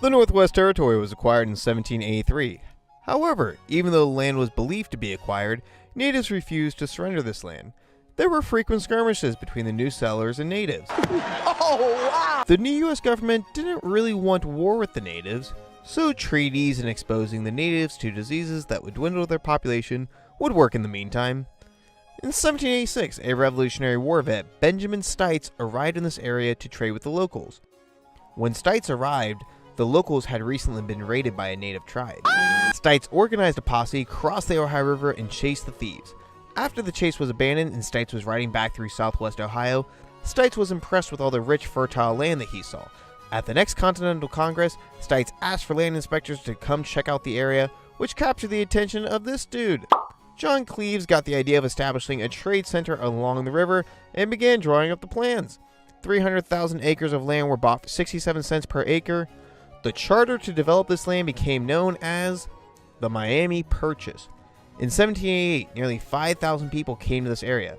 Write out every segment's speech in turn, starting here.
The Northwest Territory was acquired in 1783. However, even though the land was believed to be acquired, natives refused to surrender this land. There were frequent skirmishes between the new settlers and natives. Oh, wow! The new U.S. government didn't really want war with the natives, so treaties and exposing the natives to diseases that would dwindle their population would work in the meantime. In 1786, a Revolutionary War vet, Benjamin Stites, arrived in this area to trade with the locals. When Stites arrived, the locals had recently been raided by a native tribe. Stites organized a posse, crossed the Ohio River, and chased the thieves. After the chase was abandoned and Stites was riding back through southwest Ohio, Stites was impressed with all the rich, fertile land that he saw. At the next Continental Congress, Stites asked for land inspectors to come check out the area, which captured the attention of this dude. John Cleves got the idea of establishing a trade center along the river and began drawing up the plans. 300,000 acres of land were bought for 67 cents per acre. The charter to develop this land became known as the Miami Purchase. In 1788, nearly 5,000 people came to this area.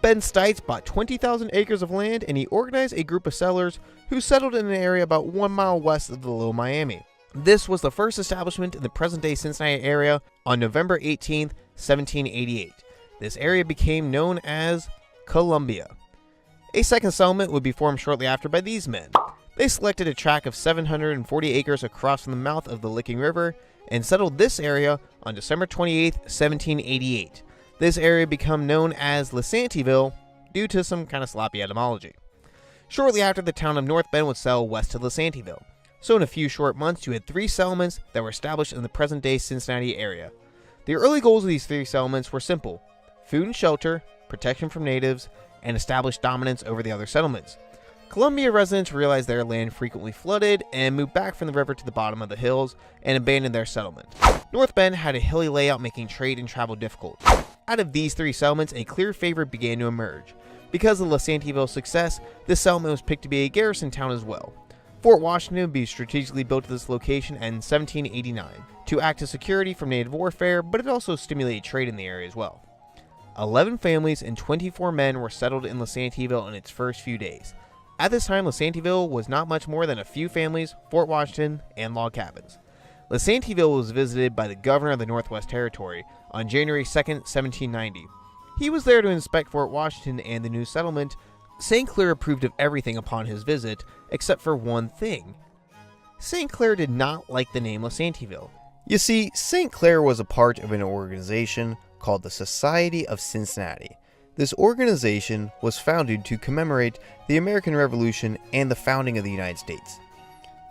Ben Stites bought 20,000 acres of land and he organized a group of settlers who settled in an area about 1 mile west of the Little Miami. This was the first establishment in the present-day Cincinnati area on November 18, 1788. This area became known as Columbia. A second settlement would be formed shortly after by these men. They selected a tract of 740 acres across from the mouth of the Licking River and settled this area on December 28, 1788. This area became known as Lasantieville due to some kind of sloppy etymology. Shortly after, the town of North Bend would settle west of Lasantieville. So in a few short months, you had 3 settlements that were established in the present-day Cincinnati area. The early goals of these 3 settlements were simple: food and shelter, protection from natives, and establish dominance over the other settlements. Columbia residents realized their land frequently flooded and moved back from the river to the bottom of the hills and abandoned their settlement. North Bend had a hilly layout, making trade and travel difficult. Out of these 3 settlements, a clear favorite began to emerge. Because of Lasantieville's success, this settlement was picked to be a garrison town as well. Fort Washington would be strategically built to this location in 1789 to act as security from native warfare, but it also stimulated trade in the area as well. 11 families and 24 men were settled in Lasantieville in its first few days. At this time, Lasantieville was not much more than a few families, Fort Washington, and log cabins. Lasantieville was visited by the governor of the Northwest Territory on January 2, 1790. He was there to inspect Fort Washington and the new settlement. St. Clair approved of everything upon his visit, except for one thing. St. Clair did not like the name Lasantieville. You see, St. Clair was a part of an organization called the Society of Cincinnati. This organization was founded to commemorate the American Revolution and the founding of the United States.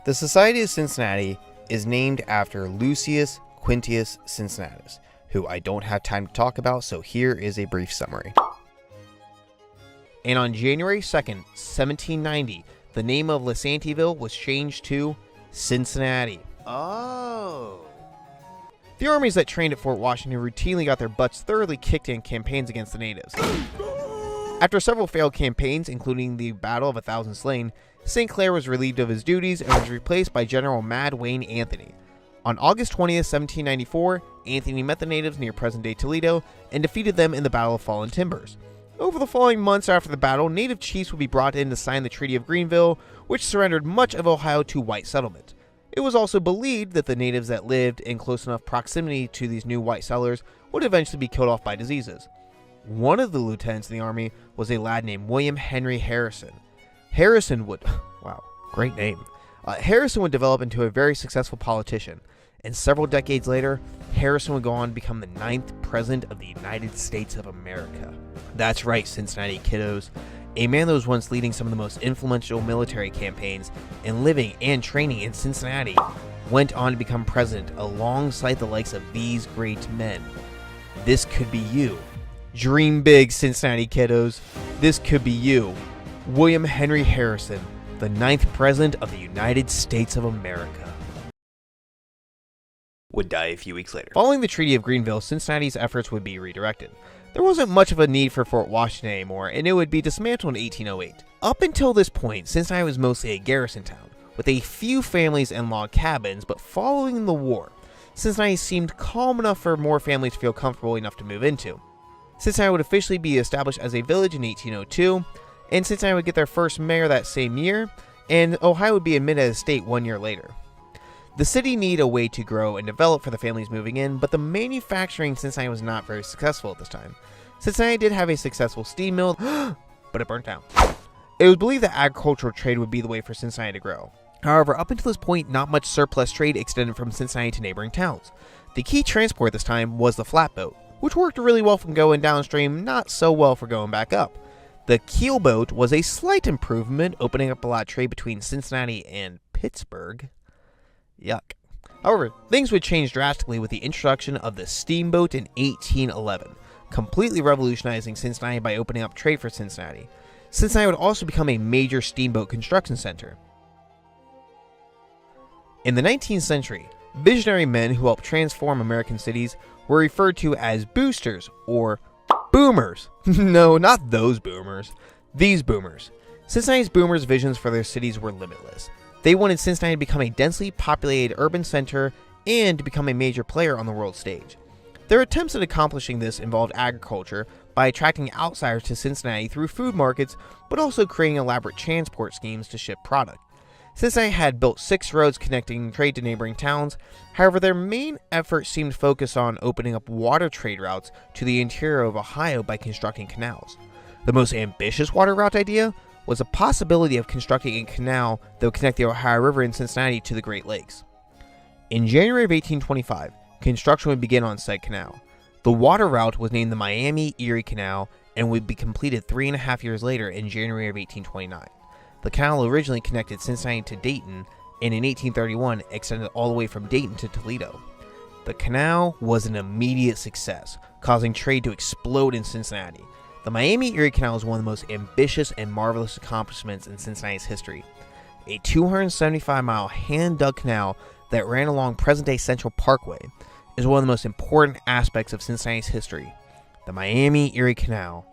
The Society of Cincinnati is named after Lucius Quintius Cincinnatus, who I don't have time to talk about, so here is a brief summary. And on January 2nd, 1790, the name of Lasantieville was changed to Cincinnati. Oh. The armies that trained at Fort Washington routinely got their butts thoroughly kicked in campaigns against the natives. After several failed campaigns, including the Battle of 1,000 Slain, St. Clair was relieved of his duties and was replaced by General Mad Wayne Anthony. On August 20th, 1794, Anthony met the natives near present-day Toledo and defeated them in the Battle of Fallen Timbers. Over the following months after the battle, native chiefs would be brought in to sign the Treaty of Greenville, which surrendered much of Ohio to white settlement. It was also believed that the natives that lived in close enough proximity to these new white settlers would eventually be killed off by diseases. One of the lieutenants in the army was a lad named William Henry Harrison. Harrison would develop into a very successful politician, and several decades later, Harrison would go on to become the 9th President of the United States of America. That's right, Cincinnati kiddos. A man that was once leading some of the most influential military campaigns and living and training in Cincinnati went on to become president alongside the likes of these great men. This could be you. Dream big, Cincinnati kiddos. This could be you. William Henry Harrison, the 9th President of the United States of America. Would die a few weeks later. Following the Treaty of Greenville, Cincinnati's efforts would be redirected. There wasn't much of a need for Fort Washington anymore, and it would be dismantled in 1808. Up until this point, Cincinnati was mostly a garrison town, with a few families and log cabins, but following the war, Cincinnati seemed calm enough for more families to feel comfortable enough to move into. Cincinnati would officially be established as a village in 1802, and Cincinnati would get their first mayor that same year, and Ohio would be admitted as a state 1 year later. The city needed a way to grow and develop for the families moving in, but the manufacturing in Cincinnati was not very successful at this time. Cincinnati did have a successful steam mill, but it burnt down. It was believed that agricultural trade would be the way for Cincinnati to grow. However, up until this point, not much surplus trade extended from Cincinnati to neighboring towns. The key transport this time was the flatboat, which worked really well for going downstream, not so well for going back up. The keelboat was a slight improvement, opening up a lot of trade between Cincinnati and Pittsburgh. Yuck. However, things would change drastically with the introduction of the steamboat in 1811, completely revolutionizing Cincinnati by opening up trade for Cincinnati. Cincinnati would also become a major steamboat construction center. In the 19th century, visionary men who helped transform American cities were referred to as boosters or boomers. No, not those boomers. These boomers. Cincinnati's boomers' visions for their cities were limitless. They wanted Cincinnati to become a densely populated urban center and to become a major player on the world stage. Their attempts at accomplishing this involved agriculture by attracting outsiders to Cincinnati through food markets, but also creating elaborate transport schemes to ship product. Cincinnati had built 6 roads connecting trade to neighboring towns. However, their main effort seemed to focus on opening up water trade routes to the interior of Ohio by constructing canals. The most ambitious water route idea was the possibility of constructing a canal that would connect the Ohio River in Cincinnati to the Great Lakes. In January of 1825, construction would begin on said canal. The water route was named the Miami-Erie Canal and would be completed 3.5 years later in January of 1829. The canal originally connected Cincinnati to Dayton, and in 1831 extended all the way from Dayton to Toledo. The canal was an immediate success, causing trade to explode in Cincinnati. The Miami-Erie Canal is one of the most ambitious and marvelous accomplishments in Cincinnati's history. A 275-mile hand-dug canal that ran along present-day Central Parkway is one of the most important aspects of Cincinnati's history. The Miami-Erie Canal,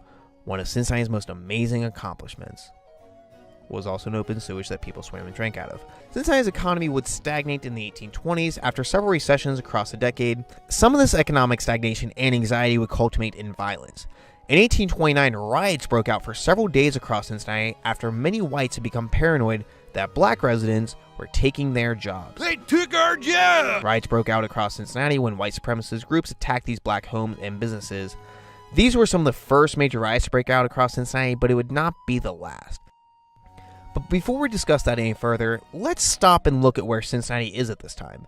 one of Cincinnati's most amazing accomplishments, was also an open sewage that people swam and drank out of. Cincinnati's economy would stagnate in the 1820s after several recessions across the decade. Some of this economic stagnation and anxiety would culminate in violence. In 1829, riots broke out for several days across Cincinnati after many whites had become paranoid that black residents were taking their jobs. They took our job! Riots broke out across Cincinnati when white supremacist groups attacked these black homes and businesses. These were some of the first major riots to break out across Cincinnati, but it would not be the last. But before we discuss that any further, let's stop and look at where Cincinnati is at this time.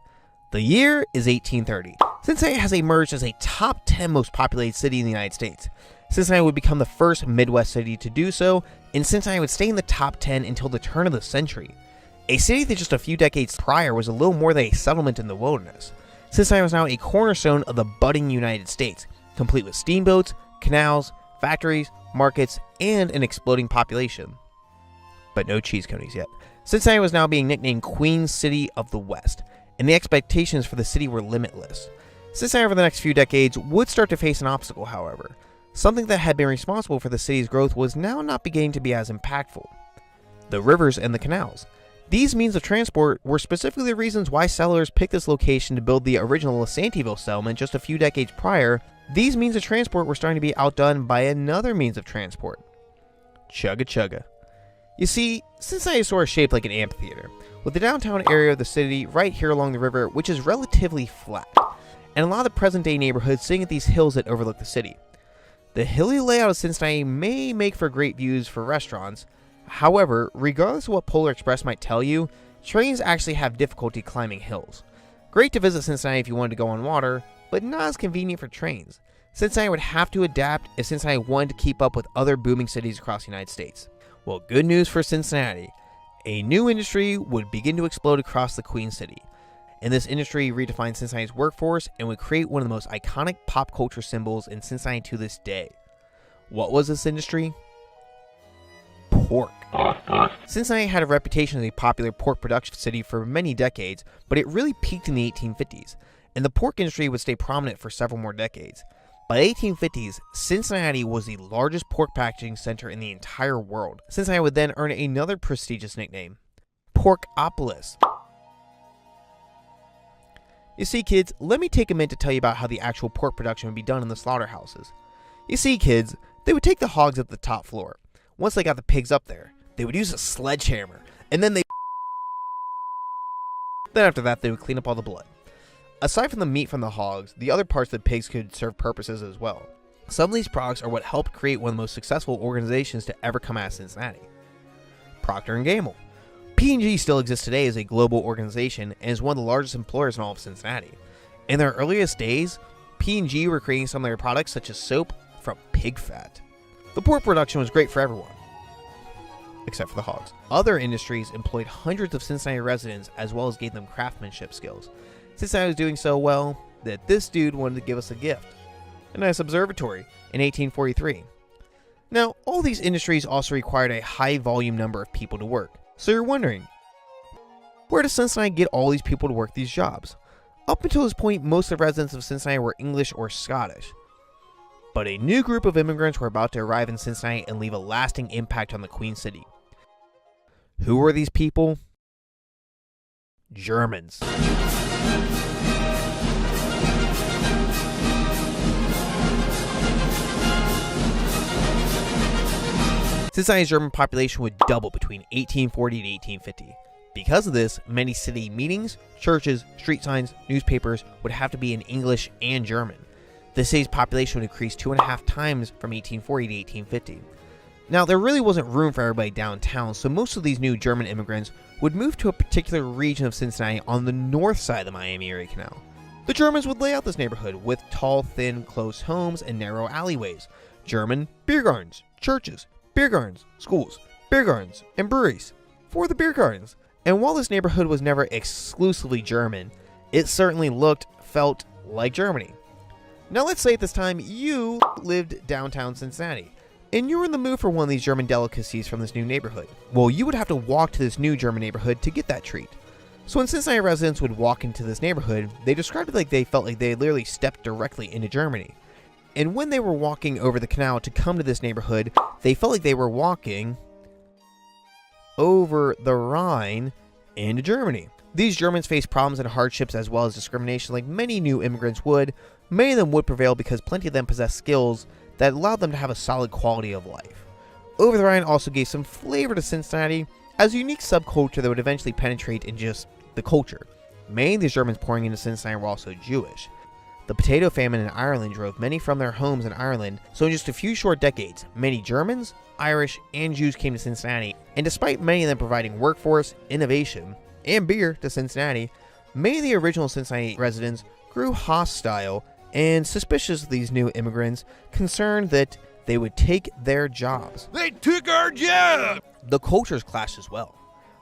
The year is 1830. Cincinnati has emerged as a top 10 most populated city in the United States. Cincinnati would become the first Midwest city to do so, and Cincinnati would stay in the top 10 until the turn of the century. A city that just a few decades prior was a little more than a settlement in the wilderness. Cincinnati was now a cornerstone of the budding United States, complete with steamboats, canals, factories, markets, and an exploding population. But no cheese conies yet. Cincinnati was now being nicknamed Queen City of the West, and the expectations for the city were limitless. Cincinnati over the next few decades would start to face an obstacle, however. Something that had been responsible for the city's growth was now not beginning to be as impactful. The rivers and the canals. These means of transport were specifically the reasons why settlers picked this location to build the original Santiville settlement just a few decades prior. These means of transport were starting to be outdone by another means of transport. Chugga chugga. You see, Cincinnati is sort of shaped like an amphitheater, with the downtown area of the city right here along the river, which is relatively flat, and a lot of the present-day neighborhoods sitting at these hills that overlook the city. The hilly layout of Cincinnati may make for great views for restaurants. However, regardless of what Polar Express might tell you, trains actually have difficulty climbing hills. Great to visit Cincinnati if you wanted to go on water, but not as convenient for trains. Cincinnati would have to adapt if Cincinnati wanted to keep up with other booming cities across the United States. Well, good news for Cincinnati. A new industry would begin to explode across the Queen City. And this industry redefined Cincinnati's workforce and would create one of the most iconic pop culture symbols in Cincinnati to this day. What was this industry? Pork. Cincinnati had a reputation as a popular pork production city for many decades, but it really peaked in the 1850s, and the pork industry would stay prominent for several more decades. By the 1850s, Cincinnati was the largest pork packaging center in the entire world. Cincinnati would then earn another prestigious nickname, Porkopolis. You see, kids, let me take a minute to tell you about how the actual pork production would be done in the slaughterhouses. You see, kids, they would take the hogs up the top floor. Once they got the pigs up there, they would use a sledgehammer, and then they Then after that, they would clean up all the blood. Aside from the meat from the hogs, the other parts of the pigs could serve purposes as well. Some of these products are what helped create one of the most successful organizations to ever come out of Cincinnati. Procter & Gamble. P&G still exists today as a global organization and is one of the largest employers in all of Cincinnati. In their earliest days, P&G were creating some of their products such as soap from pig fat. The pork production was great for everyone, except for the hogs. Other industries employed hundreds of Cincinnati residents as well as gave them craftsmanship skills. Cincinnati was doing so well that this dude wanted to give us a gift. A nice observatory in 1843. Now, all these industries also required a high volume number of people to work. So you're wondering, where does Cincinnati get all these people to work these jobs? Up until this point, most of the residents of Cincinnati were English or Scottish. But a new group of immigrants were about to arrive in Cincinnati and leave a lasting impact on the Queen City. Who were these people? Germans. Cincinnati's German population would double between 1840 and 1850. Because of this, many city meetings, churches, street signs, newspapers would have to be in English and German. The city's population would increase 2.5 times from 1840 to 1850. Now, there really wasn't room for everybody downtown, so most of these new German immigrants would move to a particular region of Cincinnati on the north side of the Miami-Erie Canal. The Germans would lay out this neighborhood with tall, thin, close homes and narrow alleyways, German beer gardens, churches, beer gardens, schools, beer gardens, and breweries for the beer gardens. And while this neighborhood was never exclusively German, it certainly looked, felt like Germany. Now let's say at this time you lived downtown Cincinnati, and you were in the mood for one of these German delicacies from this new neighborhood. Well, you would have to walk to this new German neighborhood to get that treat. So when Cincinnati residents would walk into this neighborhood, they described it like they felt like they had literally stepped directly into Germany. And when they were walking over the canal to come to this neighborhood, they felt like they were walking over the Rhine into Germany. These Germans faced problems and hardships as well as discrimination like many new immigrants would. Many of them would prevail because plenty of them possessed skills that allowed them to have a solid quality of life. Over the Rhine also gave some flavor to Cincinnati as a unique subculture that would eventually penetrate in just the culture. Many of these Germans pouring into Cincinnati were also Jewish. The potato famine in Ireland drove many from their homes in Ireland, so in just a few short decades, many Germans, Irish, and Jews came to Cincinnati, and despite many of them providing workforce, innovation, and beer to Cincinnati, many of the original Cincinnati residents grew hostile and suspicious of these new immigrants, concerned that they would take their jobs. They took our job! The cultures clashed as well.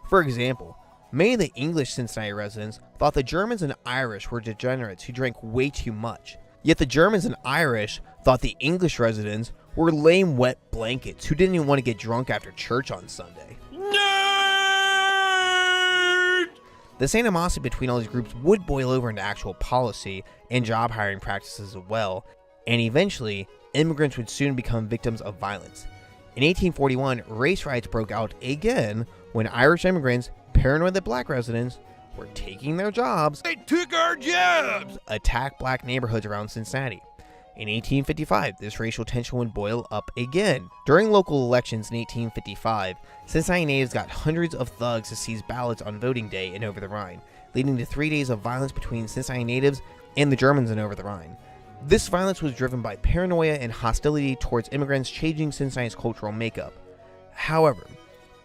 For example, many of the English Cincinnati residents thought the Germans and Irish were degenerates who drank way too much. Yet the Germans and Irish thought the English residents were lame wet blankets who didn't even want to get drunk after church on Sunday. Nerd! This animosity between all these groups would boil over into actual policy and job hiring practices as well, and eventually, immigrants would soon become victims of violence. In 1841, race riots broke out again when Irish immigrants, paranoid that black residents were taking their jobs, They took our jobs! attacked black neighborhoods around Cincinnati. In 1855, this racial tension would boil up again. During local elections in 1855, Cincinnati natives got hundreds of thugs to seize ballots on voting day in Over the Rhine, leading to 3 days of violence between Cincinnati natives and the Germans in Over the Rhine. This violence was driven by paranoia and hostility towards immigrants, changing Cincinnati's cultural makeup. However,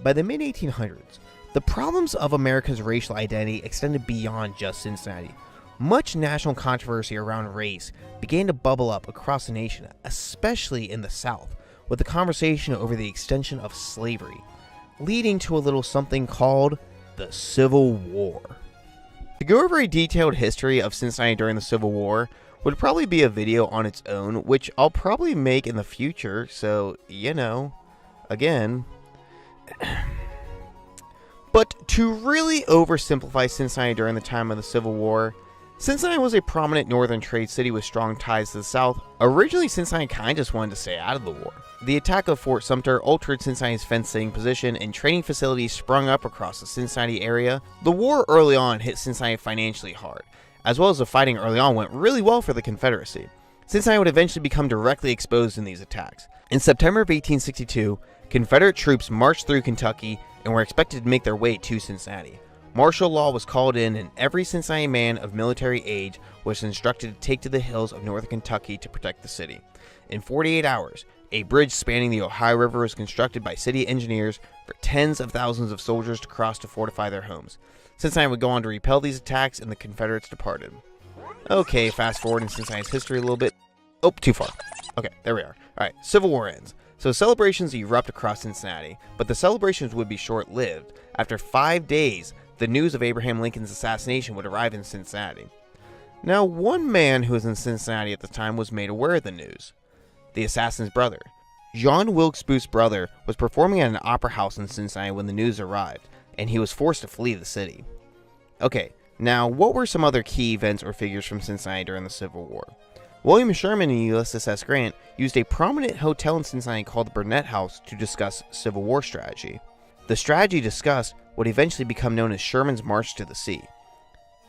by the mid-1800s, the problems of America's racial identity extended beyond just Cincinnati. Much national controversy around race began to bubble up across the nation, especially in the South, with the conversation over the extension of slavery, leading to a little something called the Civil War. To go over a detailed history of Cincinnati during the Civil War would probably be a video on its own, which I'll probably make in the future, so, again. But to really oversimplify Cincinnati during the time of the Civil War, Cincinnati was a prominent northern trade city with strong ties to the South. Originally, Cincinnati kind of just wanted to stay out of the war. The attack of Fort Sumter altered Cincinnati's fence-sitting position, and training facilities sprung up across the Cincinnati area. The war early on hit Cincinnati financially hard, as well as the fighting early on went really well for the Confederacy. Cincinnati would eventually become directly exposed in these attacks. In September of 1862, Confederate troops marched through Kentucky and were expected to make their way to Cincinnati. Martial law was called in, and every Cincinnati man of military age was instructed to take to the hills of northern Kentucky to protect the city. In 48 hours, a bridge spanning the Ohio River was constructed by city engineers for tens of thousands of soldiers to cross to fortify their homes. Cincinnati would go on to repel these attacks, and the Confederates departed. Okay, fast forward in Cincinnati's history a little bit. Oh, too far. Okay, there we are. Alright, Civil War ends. So celebrations erupt across Cincinnati, but the celebrations would be short-lived. After 5 days, the news of Abraham Lincoln's assassination would arrive in Cincinnati. Now, one man who was in Cincinnati at the time was made aware of the news. The assassin's brother. John Wilkes Booth's brother was performing at an opera house in Cincinnati when the news arrived, and he was forced to flee the city. Okay, now what were some other key events or figures from Cincinnati during the Civil War? William Sherman and Ulysses S. Grant used a prominent hotel in Cincinnati called the Burnett House to discuss Civil War strategy. The strategy discussed would eventually become known as Sherman's March to the Sea.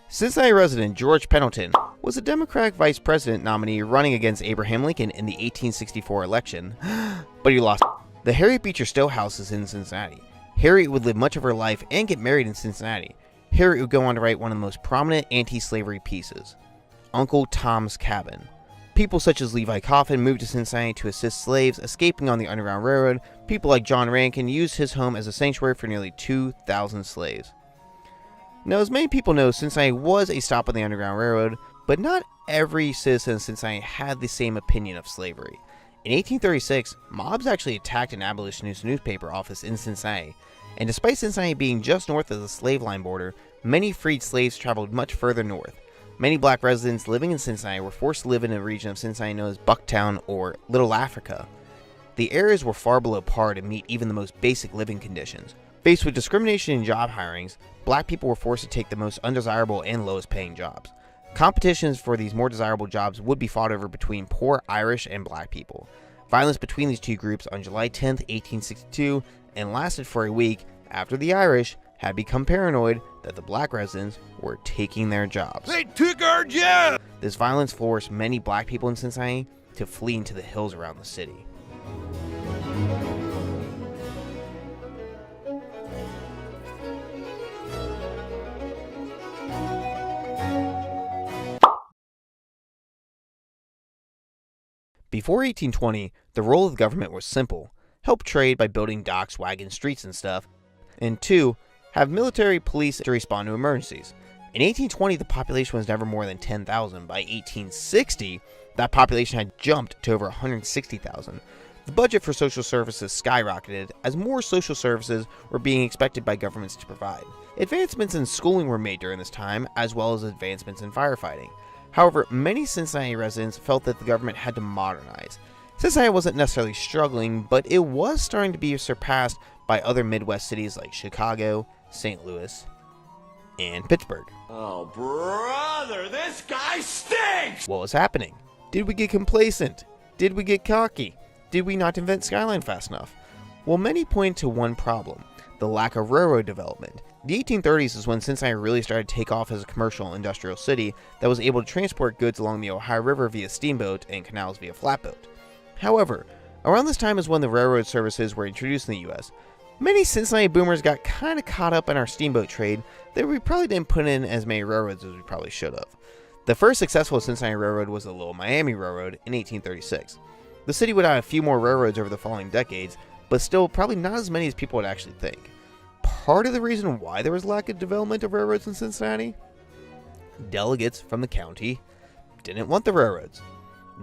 Cincinnati resident George Pendleton was a Democratic vice president nominee running against Abraham Lincoln in the 1864 election, but he lost. The Harriet Beecher Stowe House is in Cincinnati. Harriet would live much of her life and get married in Cincinnati. Harriet would go on to write one of the most prominent anti-slavery pieces, Uncle Tom's Cabin. People such as Levi Coffin moved to Cincinnati to assist slaves escaping on the Underground Railroad. People like John Rankin used his home as a sanctuary for nearly 2,000 slaves. Now, as many people know, Cincinnati was a stop on the Underground Railroad, but not every citizen of Cincinnati had the same opinion of slavery. In 1836, mobs actually attacked an abolitionist newspaper office in Cincinnati, and despite Cincinnati being just north of the slave line border, many freed slaves traveled much further north. Many black residents living in Cincinnati were forced to live in a region of Cincinnati known as Bucktown or Little Africa. The areas were far below par to meet even the most basic living conditions. Faced with discrimination in job hirings, black people were forced to take the most undesirable and lowest paying jobs. Competitions for these more desirable jobs would be fought over between poor Irish and black people. Violence between these two groups on July 10, 1862, and lasted for a week after the Irish had become paranoid that the black residents were taking their jobs. They took our job! This violence forced many black people in Cincinnati to flee into the hills around the city. Before 1820, the role of the government was simple: help trade by building docks, wagons, streets, and stuff, and 2, have military police to respond to emergencies. In 1820, the population was never more than 10,000. By 1860, that population had jumped to over 160,000. The budget for social services skyrocketed as more social services were being expected by governments to provide. Advancements in schooling were made during this time, as well as advancements in firefighting. However, many Cincinnati residents felt that the government had to modernize. Cincinnati wasn't necessarily struggling, but it was starting to be surpassed by other Midwest cities like Chicago, St. Louis, and Pittsburgh. Oh, brother, this guy stinks! What was happening? Did we get complacent? Did we get cocky? Did we not invent Skyline fast enough? Well, many point to one problem: the lack of railroad development. The 1830s is when Cincinnati really started to take off as a commercial industrial city that was able to transport goods along the Ohio River via steamboat and canals via flatboat. However, around this time is when the railroad services were introduced in the U.S. Many Cincinnati boomers got kind of caught up in our steamboat trade that we probably didn't put in as many railroads as we probably should have. The first successful Cincinnati railroad was the Little Miami Railroad in 1836. The city would have a few more railroads over the following decades, but still probably not as many as people would actually think. Part of the reason why there was lack of development of railroads in Cincinnati? Delegates from the county didn't want the railroads.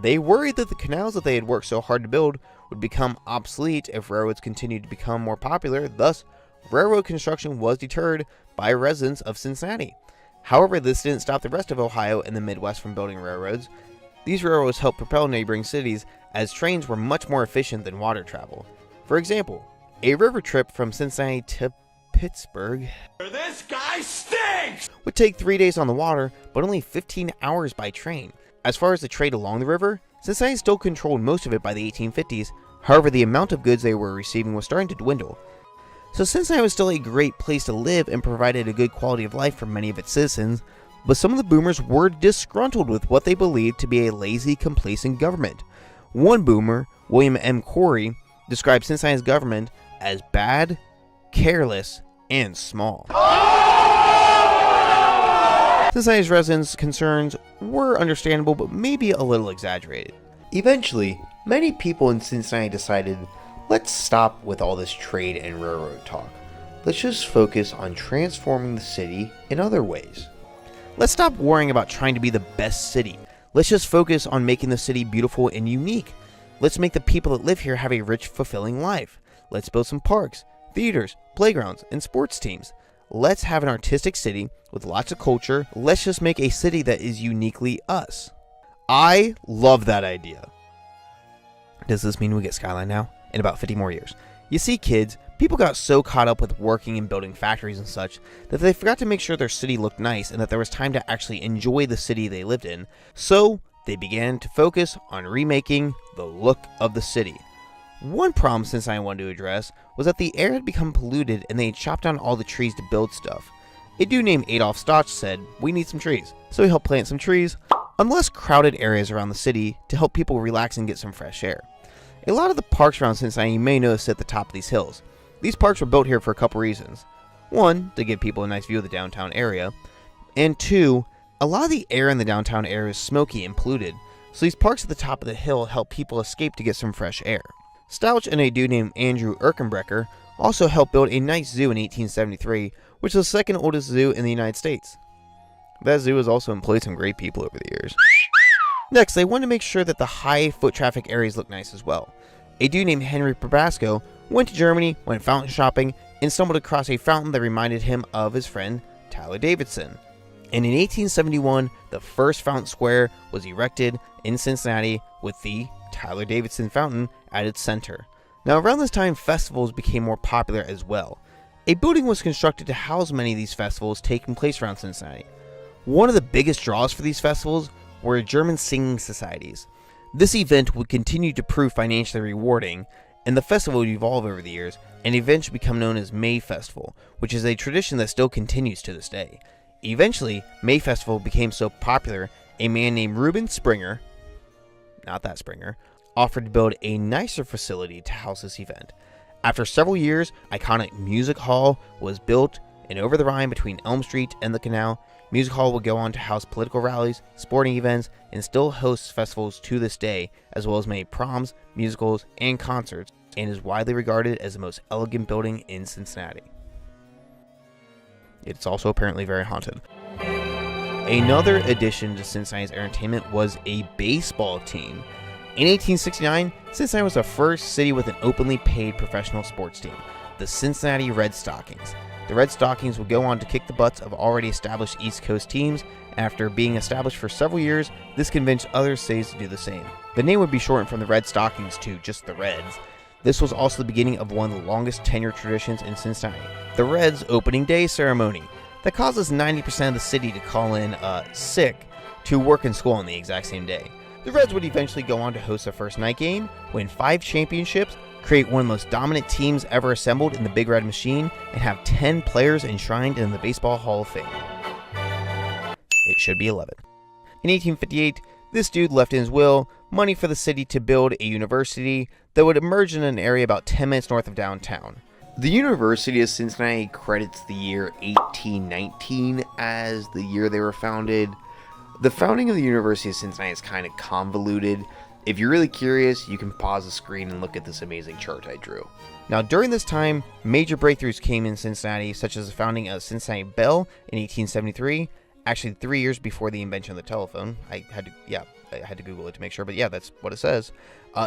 They worried that the canals that they had worked so hard to build would become obsolete if railroads continued to become more popular. Thus, railroad construction was deterred by residents of Cincinnati. However, this didn't stop the rest of Ohio and the Midwest from building railroads. These railroads helped propel neighboring cities, as trains were much more efficient than water travel. For example, a river trip from Cincinnati to Pittsburgh This guy stinks! would take 3 days on the water, but only 15 hours by train. As far as the trade along the river, Cincinnati still controlled most of it by the 1850s. However, the amount of goods they were receiving was starting to dwindle. So Cincinnati was still a great place to live and provided a good quality of life for many of its citizens, but some of the boomers were disgruntled with what they believed to be a lazy, complacent government. One boomer, William M. Corey, described Cincinnati's government as bad, careless, and small. Cincinnati's residents' concerns were understandable, but maybe a little exaggerated. Eventually, many people in Cincinnati decided, let's stop with all this trade and railroad talk. Let's just focus on transforming the city in other ways. Let's stop worrying about trying to be the best city. Let's just focus on making the city beautiful and unique. Let's make the people that live here have a rich, fulfilling life. Let's build some parks, theaters, playgrounds, and sports teams. Let's have an artistic city with lots of culture. Let's just make a city that is uniquely us. I love that idea. Does this mean we get Skyline now? In about 50 more years. You see, kids, people got so caught up with working and building factories and such that they forgot to make sure their city looked nice and that there was time to actually enjoy the city they lived in. So they began to focus on remaking the look of the city. One problem Cincinnati wanted to address was that the air had become polluted and they had chopped down all the trees to build stuff. A dude named Adolf Stotch said, we need some trees. So he helped plant some trees on less crowded areas around the city to help people relax and get some fresh air. A lot of the parks around Cincinnati you may notice at the top of these hills. These parks were built here for a couple reasons. One, to give people a nice view of the downtown area. And two, a lot of the air in the downtown area is smoky and polluted, so these parks at the top of the hill help people escape to get some fresh air. Stouch and a dude named Andrew Erkenbrecher also helped build a nice zoo in 1873, which is the second oldest zoo in the United States. That zoo has also employed some great people over the years. Next, they wanted to make sure that the high foot traffic areas look nice as well. A dude named Henry Probasco went to Germany, went fountain shopping, and stumbled across a fountain that reminded him of his friend Tyler Davidson. And in 1871, the first fountain square was erected in Cincinnati with the Tyler Davidson Fountain at its center. Now, around this time, festivals became more popular as well. A building was constructed to house many of these festivals taking place around Cincinnati. One of the biggest draws for these festivals were German singing societies. This event would continue to prove financially rewarding, and the festival would evolve over the years and eventually become known as May Festival, which is a tradition that still continues to this day. Eventually, May Festival became so popular, a man named Reuben Springer, not that Springer, offered to build a nicer facility to house this event. After several years, iconic Music Hall was built, and over the Rhine between Elm Street and the Canal, Music Hall would go on to house political rallies, sporting events, and still hosts festivals to this day, as well as many proms, musicals, and concerts, and is widely regarded as the most elegant building in Cincinnati. It's also apparently very haunted. Another addition to Cincinnati's entertainment was a baseball team. In 1869, Cincinnati was the first city with an openly paid professional sports team, the Cincinnati Red Stockings. The Red Stockings would go on to kick the butts of already established East Coast teams. After being established for several years, this convinced other cities to do the same. The name would be shortened from the Red Stockings to just the Reds. This was also the beginning of one of the longest tenured traditions in Cincinnati, the Reds opening day ceremony, that causes 90% of the city to call in sick to work and school on the exact same day. The Reds would eventually go on to host their first night game, win 5 championships, create one of the most dominant teams ever assembled in the Big Red Machine, and have 10 players enshrined in the Baseball Hall of Fame. It should be 11. In 1858, this dude left in his will money for the city to build a university that would emerge in an area about 10 minutes north of downtown. The University of Cincinnati credits the year 1819 as the year they were founded. The founding of the University of Cincinnati is kind of convoluted. If you're really curious, you can pause the screen and look at this amazing chart I drew. Now, during this time, major breakthroughs came in Cincinnati, such as the founding of Cincinnati Bell in 1873, actually 3 years before the invention of the telephone. I had to Google it to make sure, but yeah, that's what it says.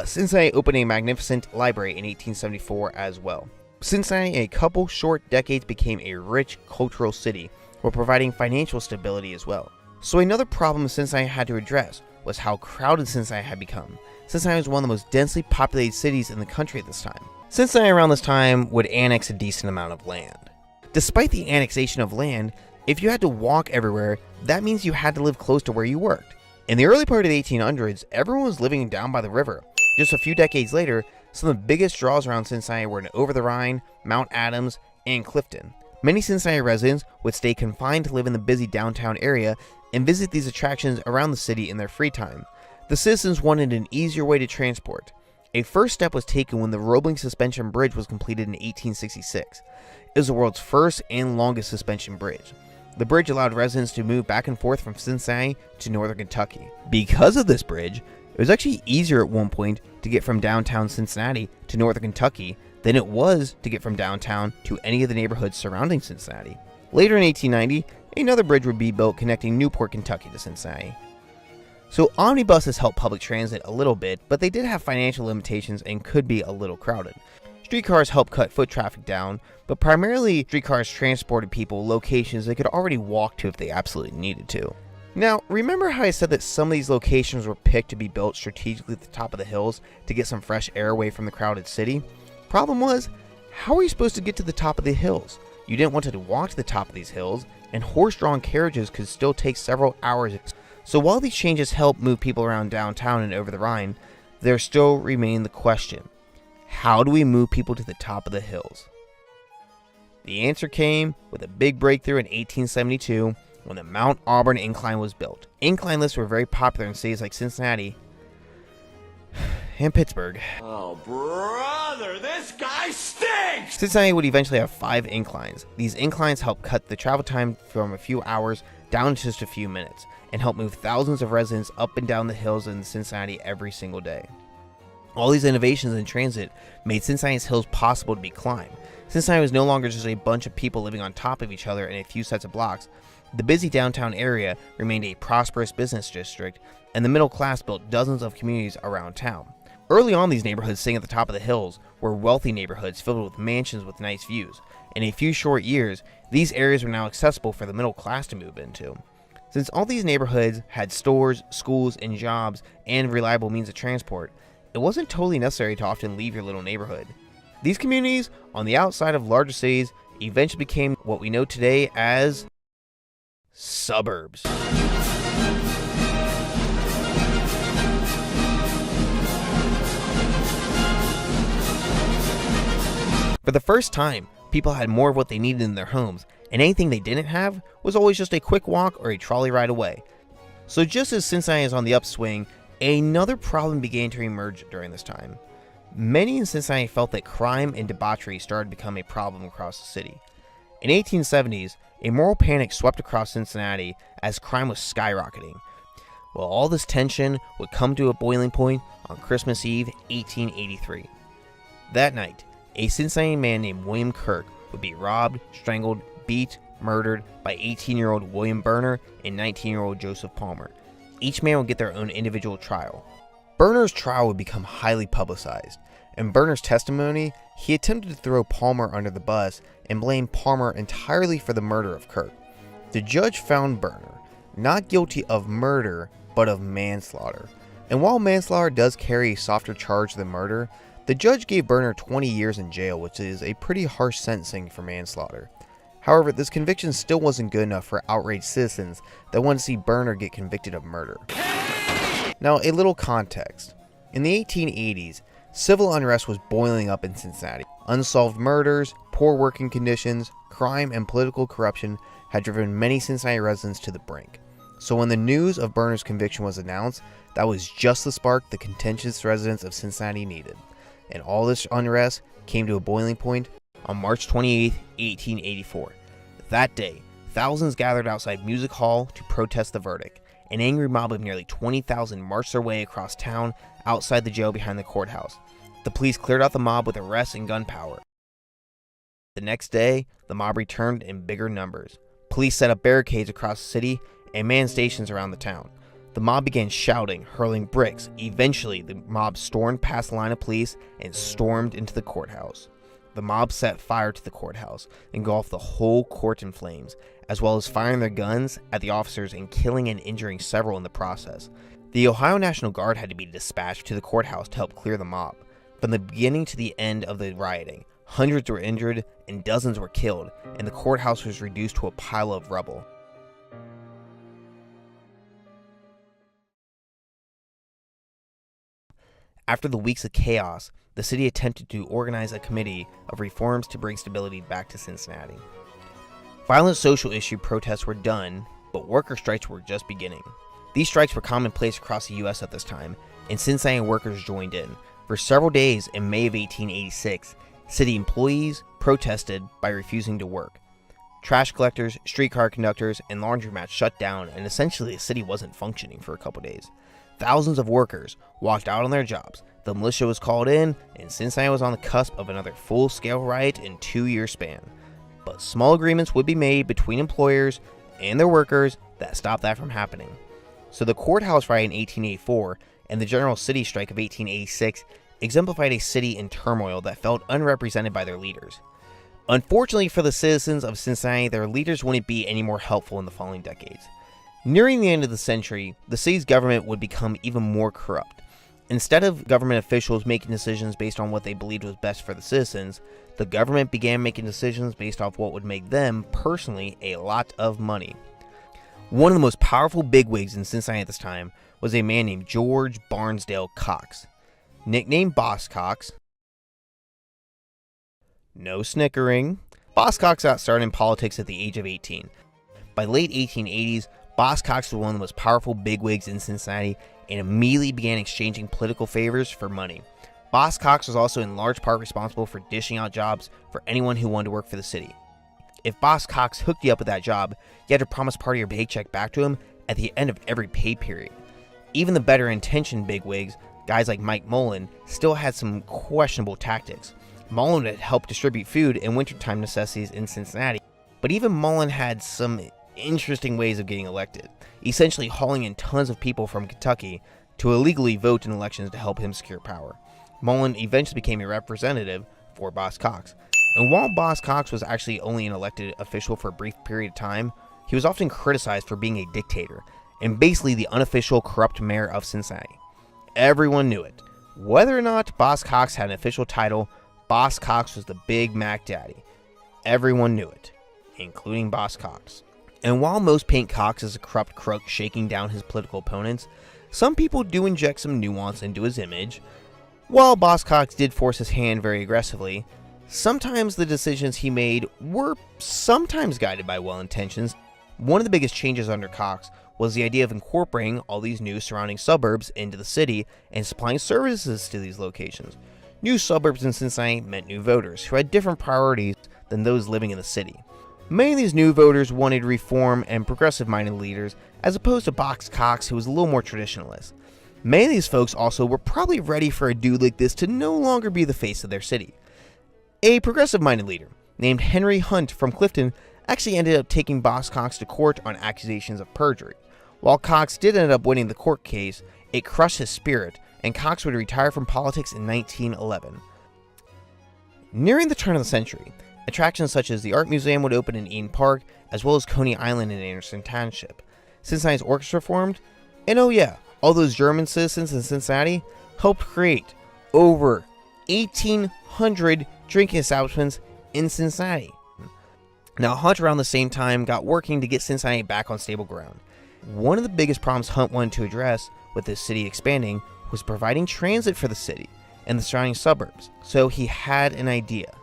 Cincinnati opened a magnificent library in 1874 as well. Cincinnati, in a couple short decades, became a rich cultural city, while providing financial stability as well. So another problem Cincinnati had to address was how crowded Cincinnati had become. Cincinnati was one of the most densely populated cities in the country at this time. Cincinnati around this time would annex a decent amount of land. Despite the annexation of land, if you had to walk everywhere, that means you had to live close to where you worked. In the early part of the 1800s, everyone was living down by the river. Just a few decades later, some of the biggest draws around Cincinnati were in Over the Rhine, Mount Adams, and Clifton. Many Cincinnati residents would stay confined to live in the busy downtown area and visit these attractions around the city in their free time. The citizens wanted an easier way to transport. A first step was taken when the Roebling Suspension Bridge was completed in 1866. It was the world's first and longest suspension bridge. The bridge allowed residents to move back and forth from Cincinnati to northern Kentucky. Because of this bridge, it was actually easier at one point to get from downtown Cincinnati to northern Kentucky than it was to get from downtown to any of the neighborhoods surrounding Cincinnati. Later in 1890, another bridge would be built connecting Newport, Kentucky to Cincinnati. So omnibuses helped public transit a little bit, but they did have financial limitations and could be a little crowded. Streetcars helped cut foot traffic down, but primarily streetcars transported people locations they could already walk to if they absolutely needed to. Now, remember how I said that some of these locations were picked to be built strategically at the top of the hills to get some fresh air away from the crowded city? Problem was, how are you supposed to get to the top of the hills? You didn't want to walk to the top of these hills, and horse-drawn carriages could still take several hours. So while these changes helped move people around downtown and over the Rhine, there still remained the question: how do we move people to the top of the hills? The answer came with a big breakthrough in 1872 when the Mount Auburn Incline was built. Incline lifts were very popular in cities like Cincinnati and Pittsburgh. Oh, brother, this guy stinks! Cincinnati would eventually have 5 inclines. These inclines helped cut the travel time from a few hours down to just a few minutes, and helped move thousands of residents up and down the hills in Cincinnati every single day. All these innovations in transit made Cincinnati's hills possible to be climbed. Cincinnati was no longer just a bunch of people living on top of each other in a few sets of blocks. The busy downtown area remained a prosperous business district, and the middle class built dozens of communities around town. Early on, these neighborhoods sitting at the top of the hills were wealthy neighborhoods filled with mansions with nice views. In a few short years, these areas were now accessible for the middle class to move into. Since all these neighborhoods had stores, schools, and jobs, and reliable means of transport, it wasn't totally necessary to often leave your little neighborhood. These communities, on the outside of larger cities, eventually became what we know today as suburbs. For the first time, people had more of what they needed in their homes, and anything they didn't have was always just a quick walk or a trolley ride away. So just as Cincinnati is on the upswing, another problem began to emerge during this time. Many in Cincinnati felt that crime and debauchery started to become a problem across the city. In the 1870s, a moral panic swept across Cincinnati as crime was skyrocketing. Well, all this tension would come to a boiling point on Christmas Eve, 1883. That night, a Cincinnati man named William Kirk would be robbed, strangled, beat, murdered by 18-year-old William Berner and 19-year-old Joseph Palmer. Each man would get their own individual trial. Berner's trial would become highly publicized. In Berner's testimony, he attempted to throw Palmer under the bus and blamed Palmer entirely for the murder of Kirk. The judge found Berner not guilty of murder, but of manslaughter. And while manslaughter does carry a softer charge than murder, the judge gave Berner 20 years in jail, which is a pretty harsh sentencing for manslaughter. However, this conviction still wasn't good enough for outraged citizens that wanted to see Berner get convicted of murder. Now, a little context. In the 1880s, civil unrest was boiling up in Cincinnati. Unsolved murders, poor working conditions, crime, and political corruption had driven many Cincinnati residents to the brink. So when the news of Berner's conviction was announced, that was just the spark the contentious residents of Cincinnati needed. And all this unrest came to a boiling point on March 28, 1884. That day, thousands gathered outside Music Hall to protest the verdict. An angry mob of nearly 20,000 marched their way across town outside the jail behind the courthouse. The police cleared out the mob with arrests and gunpowder. The next day, the mob returned in bigger numbers. Police set up barricades across the city and manned stations around the town. The mob began shouting, hurling bricks. Eventually, the mob stormed past the line of police and stormed into the courthouse. The mob set fire to the courthouse, engulfed the whole court in flames, as well as firing their guns at the officers and killing and injuring several in the process. The Ohio National Guard had to be dispatched to the courthouse to help clear the mob. From the beginning to the end of the rioting, hundreds were injured and dozens were killed, and the courthouse was reduced to a pile of rubble. After the weeks of chaos, the city attempted to organize a committee of reforms to bring stability back to Cincinnati. Violent social issue protests were done, but worker strikes were just beginning. These strikes were commonplace across the U.S. at this time, and Cincinnati workers joined in. For several days in May of 1886, city employees protested by refusing to work. Trash collectors, streetcar conductors, and laundromats shut down, and essentially the city wasn't functioning for a couple days. Thousands of workers walked out on their jobs, the militia was called in, and Cincinnati was on the cusp of another full-scale riot in a 2-year span. But small agreements would be made between employers and their workers that stopped that from happening. So the courthouse riot in 1884 and the general city strike of 1886 exemplified a city in turmoil that felt unrepresented by their leaders. Unfortunately for the citizens of Cincinnati, their leaders wouldn't be any more helpful in the following decades. Nearing the end of the century, the city's government would become even more corrupt. Instead of government officials making decisions based on what they believed was best for the citizens, the government began making decisions based off what would make them, personally, a lot of money. One of the most powerful bigwigs in Cincinnati at this time was a man named George Barnsdale Cox. Nicknamed Boss Cox. No snickering. Boss Cox got started in politics at the age of 18. By late 1880s, Boss Cox was one of the most powerful bigwigs in Cincinnati and immediately began exchanging political favors for money. Boss Cox was also in large part responsible for dishing out jobs for anyone who wanted to work for the city. If Boss Cox hooked you up with that job, you had to promise part of your paycheck back to him at the end of every pay period. Even the better-intentioned bigwigs, guys like Mike Mullen, still had some questionable tactics. Mullen had helped distribute food and wintertime necessities in Cincinnati, but even Mullen had some interesting ways of getting elected, essentially hauling in tons of people from Kentucky to illegally vote in elections to help him secure power. Mullen eventually became a representative for Boss Cox, and while Boss Cox was actually only an elected official for a brief period of time, he was often criticized for being a dictator, and basically the unofficial corrupt mayor of Cincinnati. Everyone knew it. Whether or not Boss Cox had an official title, Boss Cox was the Big Mac Daddy. Everyone knew it, including Boss Cox. And while most paint Cox as a corrupt crook shaking down his political opponents, some people do inject some nuance into his image. While Boss Cox did force his hand very aggressively, sometimes the decisions he made were sometimes guided by well intentions. One of the biggest changes under Cox was the idea of incorporating all these new surrounding suburbs into the city and supplying services to these locations. New suburbs in Cincinnati meant new voters who had different priorities than those living in the city. Many of these new voters wanted reform and progressive-minded leaders, as opposed to Boss Cox, who was a little more traditionalist. Many of these folks also were probably ready for a dude like this to no longer be the face of their city. A progressive-minded leader, named Henry Hunt from Clifton, actually ended up taking Boss Cox to court on accusations of perjury. While Cox did end up winning the court case, it crushed his spirit, and Cox would retire from politics in 1911. Nearing the turn of the century, attractions such as the Art Museum would open in Eden Park, as well as Coney Island in Anderson Township. Cincinnati's orchestra formed, and oh yeah, all those German citizens in Cincinnati helped create over 1,800 drinking establishments in Cincinnati. Now, Hunt around the same time got working to get Cincinnati back on stable ground. One of the biggest problems Hunt wanted to address with the city expanding was providing transit for the city and the surrounding suburbs, so he had an idea.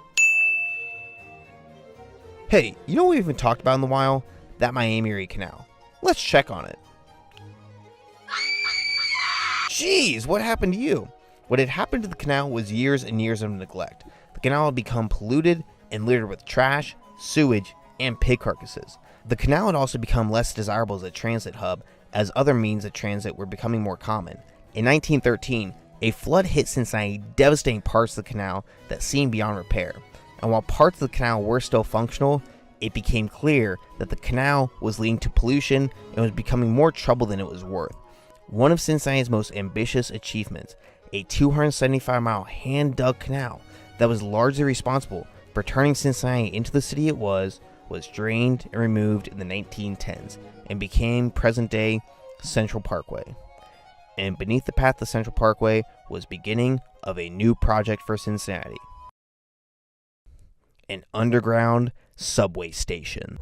Hey, you know what we haven't talked about in a while? That Miami-Erie Canal. Let's check on it. Jeez, what happened to you? What had happened to the canal was years and years of neglect. The canal had become polluted and littered with trash, sewage, and pig carcasses. The canal had also become less desirable as a transit hub, as other means of transit were becoming more common. In 1913, a flood hit Cincinnati, devastating parts of the canal that seemed beyond repair. And while parts of the canal were still functional, it became clear that the canal was leading to pollution and was becoming more trouble than it was worth. One of Cincinnati's most ambitious achievements, a 275-mile hand-dug canal that was largely responsible for turning Cincinnati into the city it was drained and removed in the 1910s and became present-day Central Parkway. And beneath the path of Central Parkway was beginning of a new project for Cincinnati: an underground subway station.